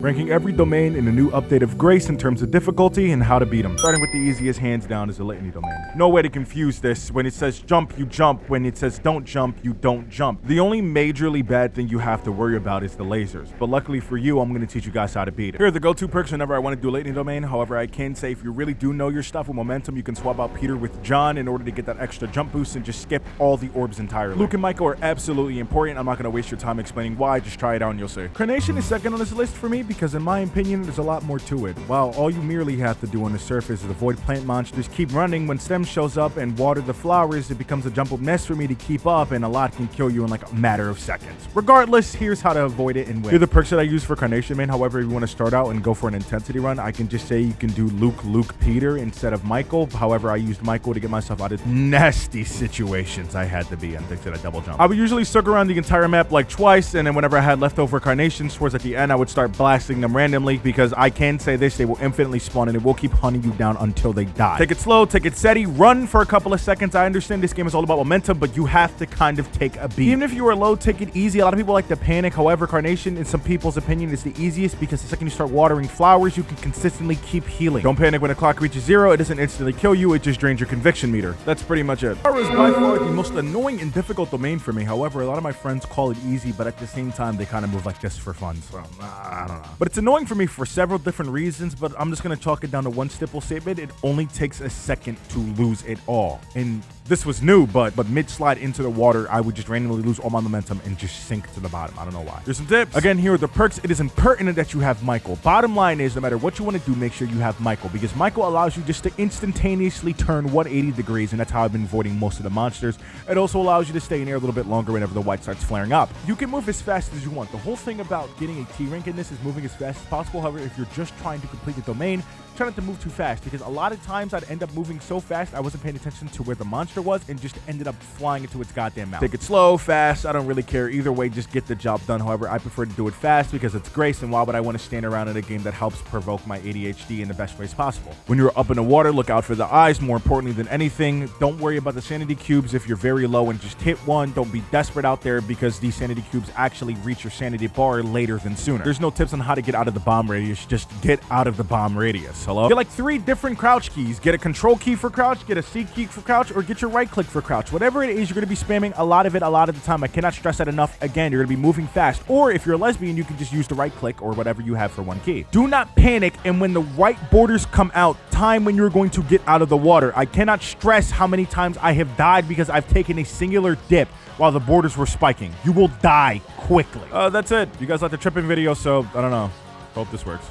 Ranking every domain in a new update of Grace in terms of difficulty and how to beat them. Starting with the easiest, hands down, is the Litany domain. No way to confuse this. When it says jump, you jump. When it says don't jump, you don't jump. The only majorly bad thing you have to worry about is the lasers. But luckily for you, I'm going to teach you guys how to beat it. Here are the go-to perks whenever I want to do a Litany domain. However, I can say if you really do know your stuff with momentum, you can swap out Peter with John in order to get that extra jump boost and just skip all the orbs entirely. Luke and Michael are absolutely important. I'm not going to waste your time explaining why. Just try it out and you'll see. Carnation is second on this list for me because in my opinion, there's a lot more to it. While all you merely have to do on the surface is avoid plant monsters, keep running. When Stem shows up and water the flowers, it becomes a jump up mess for me to keep up, and a lot can kill you in like a matter of seconds. Regardless, here's how to avoid it and win. Here are the perks that I use for Carnation main. However, if you want to start out and go for an intensity run, I can just say you can do Luke, Peter instead of Michael. However, I used Michael to get myself out of nasty situations I had to be in thanks to that double jump. I would usually circle around the entire map like twice, and then whenever I had leftover Carnations towards at the end, I would start blasting them randomly, because I can say this, they will infinitely spawn and it will keep hunting you down until they die. Take it slow, take it steady, run for a couple of seconds. I understand this game is all about momentum, but you have to kind of take a beat. Even if you are low, take it easy. A lot of people like to panic. However, Carnation, in some people's opinion, is the easiest because the second you start watering flowers, you can consistently keep healing. Don't panic when the clock reaches 0. It doesn't instantly kill you, it just drains your conviction meter. That's pretty much it. Power is by far the most annoying and difficult domain for me. However, a lot of my friends call it easy, but at the same time, they kind of move like this for fun. So, I don't know. But it's annoying for me for several different reasons, but I'm just going to chalk it down to one simple statement. It only takes a second to lose it all. And this was new, but mid-slide into the water, I would just randomly lose all my momentum and just sink to the bottom. I don't know why. There's some tips. Again, here are the perks. It is impertinent that you have Michael. Bottom line is, no matter what you want to do, make sure you have Michael, because Michael allows you just to instantaneously turn 180 degrees, and that's how I've been avoiding most of the monsters. It also allows you to stay in air a little bit longer whenever the white starts flaring up. You can move as fast as you want. The whole thing about getting a T rank in this is moving as fast as possible. However, if you're just trying to complete the domain, try not to move too fast, because a lot of times I'd end up moving so fast I wasn't paying attention to where the monster was and just ended up flying into its goddamn mouth. Take it slow, fast, I don't really care. Either way, just get the job done. However, I prefer to do it fast because it's Grace, and why would I want to stand around in a game that helps provoke my ADHD in the best ways possible? When you're up in the water, look out for the eyes. More importantly than anything, don't worry about the sanity cubes. If you're very low and just hit one, don't be desperate out there, because these sanity cubes actually reach your sanity bar later than sooner. There's no tips on how to get out of the bomb radius, just get out of the bomb radius. Hello? Get like 3 different crouch keys. Get a control key for crouch, get a C key for crouch, or get your right click for crouch. Whatever it is, you're going to be spamming a lot of it a lot of the time. I cannot stress that enough. Again, you're going to be moving fast. Or if you're a lesbian, you can just use the right click or whatever you have for one key. Do not panic, and when the right borders come out, time when you're going to get out of the water. I cannot stress how many times I have died because I've taken a singular dip while the borders were spiking. You will die quickly. That's it. You guys like the tripping video, so I don't know. Hope this works.